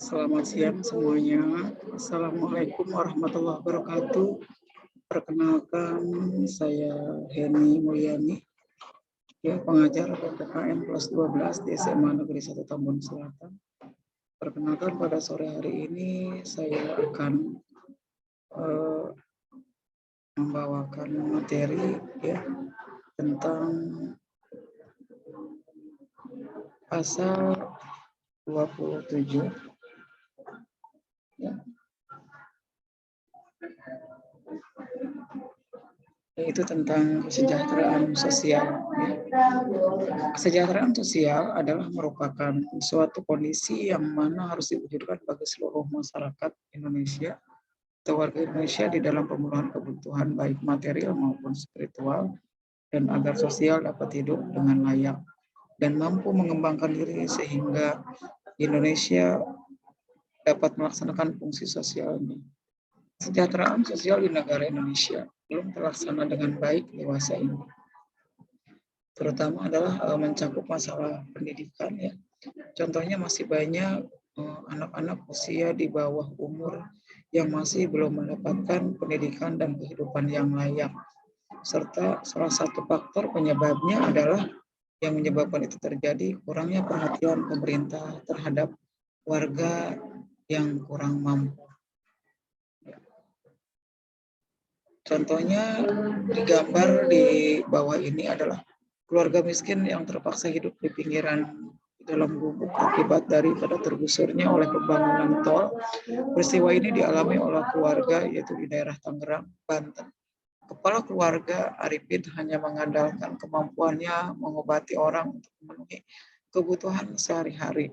Selamat siang semuanya. Assalamualaikum warahmatullahi wabarakatuh. Perkenalkan, saya Heni Mulyani, ya, pengajar PPKN kelas 12 di SMA Negeri 1 Tambun Selatan. Perkenalkan, pada sore hari ini saya akan membawakan materi, ya, tentang pasal 27, ya, yaitu tentang kesejahteraan sosial. Kesejahteraan sosial adalah merupakan suatu kondisi yang mana harus diwujudkan bagi seluruh masyarakat Indonesia atau warga Indonesia di dalam pemenuhan kebutuhan baik material maupun spiritual, dan agar sosial dapat hidup dengan layak dan mampu mengembangkan diri sehingga Indonesia dapat melaksanakan fungsi sosialnya. Kesejahteraan sosial di negara Indonesia belum terlaksana dengan baik dewasa ini, terutama adalah mencakup masalah pendidikan, ya. Contohnya masih banyak anak-anak usia di bawah umur yang masih belum mendapatkan pendidikan dan kehidupan yang layak, serta salah satu faktor penyebabnya adalah yang menyebabkan itu terjadi kurangnya perhatian pemerintah terhadap warga yang kurang mampu. Contohnya digambar di bawah ini adalah keluarga miskin yang terpaksa hidup di pinggiran dalam gubuk akibat daripada tergusurnya oleh pembangunan tol. Peristiwa ini dialami oleh keluarga yaitu di daerah Tangerang, Banten. Kepala keluarga Arifin hanya mengandalkan kemampuannya mengobati orang untuk memenuhi kebutuhan sehari-hari.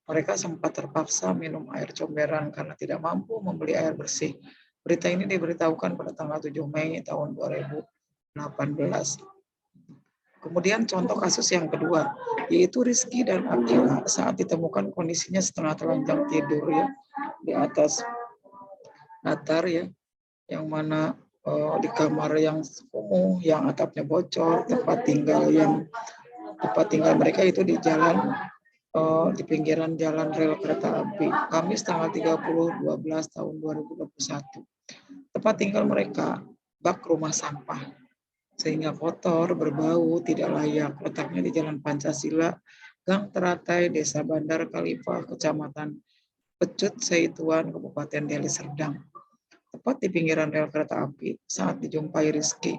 Mereka sempat terpaksa minum air comberan karena tidak mampu membeli air bersih. Berita ini diberitahukan pada tanggal 7 Mei tahun 2018. Kemudian contoh kasus yang kedua, yaitu Rizky dan Akila saat ditemukan kondisinya setengah telanjang tidur, ya, di atas latar, ya, yang mana di kamar yang kumuh, yang atapnya bocor, tempat tinggal mereka itu di jalan, di pinggiran jalan rel kereta api. Kamis tanggal 30/12 tahun 2021. Tempat tinggal mereka bak rumah sampah, sehingga kotor, berbau, tidak layak. Letaknya di Jalan Pancasila, Gang Teratai, Desa Bandar Khalifah, Kecamatan Pecut, Seituan, Kabupaten Deli Serdang. Tepat di pinggiran rel kereta api saat dijumpai Rizky,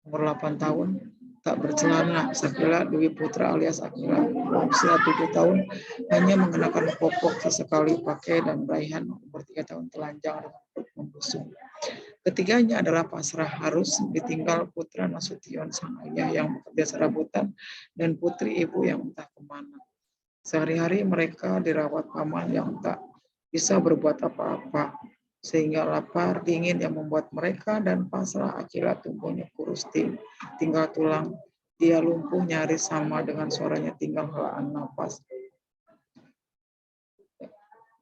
umur 8 tahun, tak bercelana. Sakila Dwi Putra alias Akila, usia 7 tahun, hanya mengenakan popok sesekali pakai dan raihan, umur 3 tahun, telanjang dengan perut membusung. Ketiganya adalah pasrah harus ditinggal Putra Nasution sang ayah yang bekerja serabutan dan putri ibu yang entah kemana. Sehari-hari mereka dirawat paman yang tak bisa berbuat apa-apa, sehingga lapar dingin yang membuat mereka dan pasrah Akila tubuhnya kurus tinggal tulang. Dia lumpuh nyaris sama dengan suaranya tinggal helaan napas.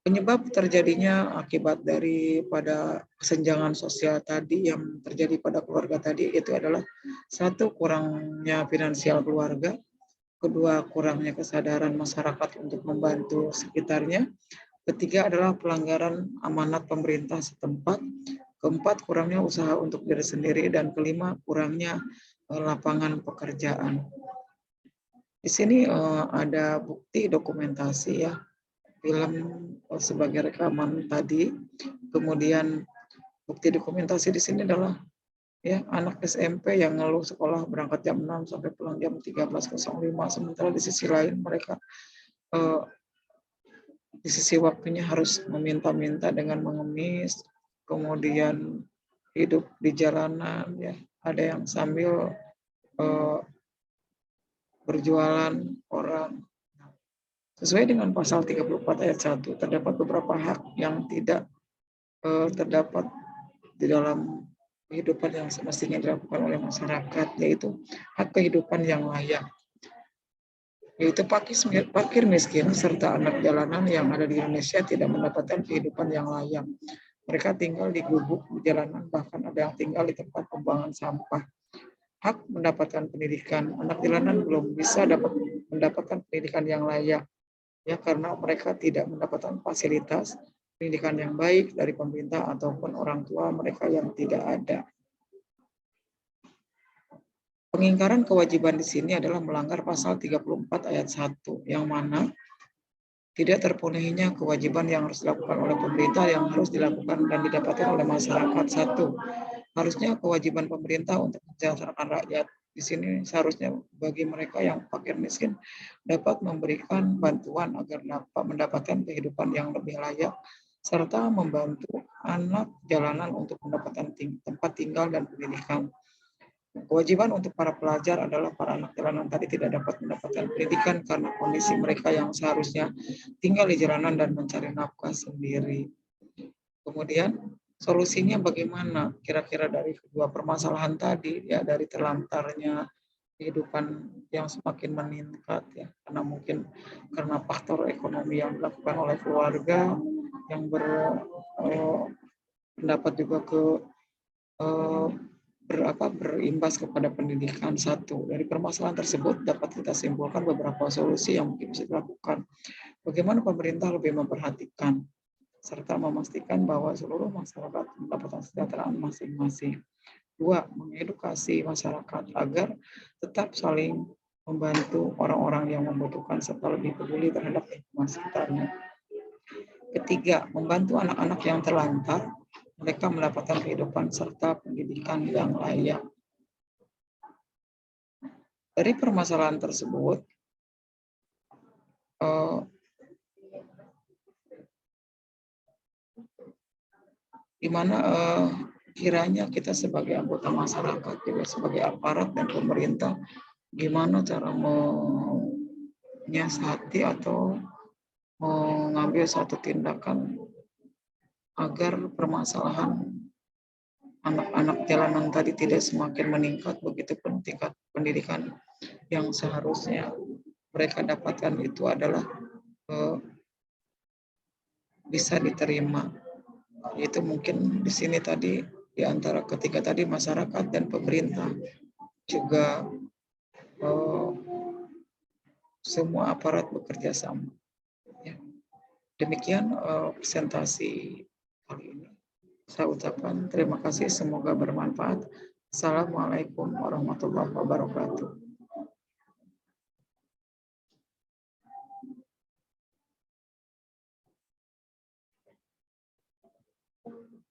Penyebab terjadinya akibat daripada kesenjangan sosial tadi yang terjadi pada keluarga tadi itu adalah satu, kurangnya finansial keluarga, kedua, kurangnya kesadaran masyarakat untuk membantu sekitarnya, ketiga adalah pelanggaran amanat pemerintah setempat, keempat, kurangnya usaha untuk diri sendiri, dan kelima, kurangnya lapangan pekerjaan. Di sini ada bukti dokumentasi, ya, film sebagai rekaman tadi. Kemudian bukti dokumentasi di sini adalah, ya, anak SMP yang ngeluh sekolah berangkat jam 6 sampai pulang jam 13.05, sementara di sisi lain mereka di sisi waktunya harus meminta-minta dengan mengemis, kemudian hidup di jalanan, ya, ada yang sambil berjualan orang. Sesuai dengan pasal 34 ayat 1, terdapat beberapa hak yang tidak terdapat di dalam kehidupan yang semestinya dilakukan oleh masyarakat, yaitu hak kehidupan yang layak, yaitu fakir miskin serta anak jalanan yang ada di Indonesia tidak mendapatkan kehidupan yang layak. Mereka tinggal di gubuk, di jalanan, bahkan ada yang tinggal di tempat pembuangan sampah. Hak mendapatkan pendidikan, anak jalanan belum bisa mendapatkan pendidikan yang layak. ya, karena mereka tidak mendapatkan fasilitas pendidikan yang baik dari pemerintah ataupun orang tua mereka yang tidak ada. Pengingkaran kewajiban di sini adalah melanggar pasal 34 ayat 1, yang mana tidak terpenuhinya kewajiban yang harus dilakukan oleh pemerintah yang harus dilakukan dan didapatkan oleh masyarakat. Satu, harusnya kewajiban pemerintah untuk mensejahterakan rakyat. Di sini seharusnya bagi mereka yang fakir miskin dapat memberikan bantuan agar dapat mendapatkan kehidupan yang lebih layak, serta membantu anak jalanan untuk mendapatkan tempat tinggal dan pendidikan. Kewajiban untuk para pelajar adalah para anak jalanan tadi tidak dapat mendapatkan pendidikan karena kondisi mereka yang seharusnya tinggal di jalanan dan mencari nafkah sendiri. Kemudian solusinya bagaimana? Kira-kira dari kedua permasalahan tadi, ya, dari terlantarnya kehidupan yang semakin meningkat, ya, karena mungkin karena faktor ekonomi yang dilakukan oleh keluarga yang berpendapat juga ke berimbas kepada pendidikan. Satu, dari permasalahan tersebut dapat kita simpulkan beberapa solusi yang mungkin bisa dilakukan. Bagaimana pemerintah lebih memperhatikan serta memastikan bahwa seluruh masyarakat mendapatkan kesejahteraan masing-masing. Dua, mengedukasi masyarakat agar tetap saling membantu orang-orang yang membutuhkan serta lebih peduli terhadap lingkungan sekitarnya. Ketiga, membantu anak-anak yang terlantar mereka mendapatkan kehidupan serta pendidikan yang layak. Dari permasalahan tersebut, di mana kiranya kita sebagai anggota masyarakat, juga sebagai aparat dan pemerintah, gimana cara menyiasati atau mengambil satu tindakan agar permasalahan anak-anak jalanan tadi tidak semakin meningkat, begitupun tingkat pendidikan yang seharusnya mereka dapatkan itu adalah bisa diterima. Itu mungkin di sini tadi di antara ketiga tadi masyarakat dan pemerintah juga semua aparat bekerja sama. Ya. Demikian presentasi kali ini. Saya ucapkan terima kasih, semoga bermanfaat. Assalamualaikum warahmatullahi wabarakatuh.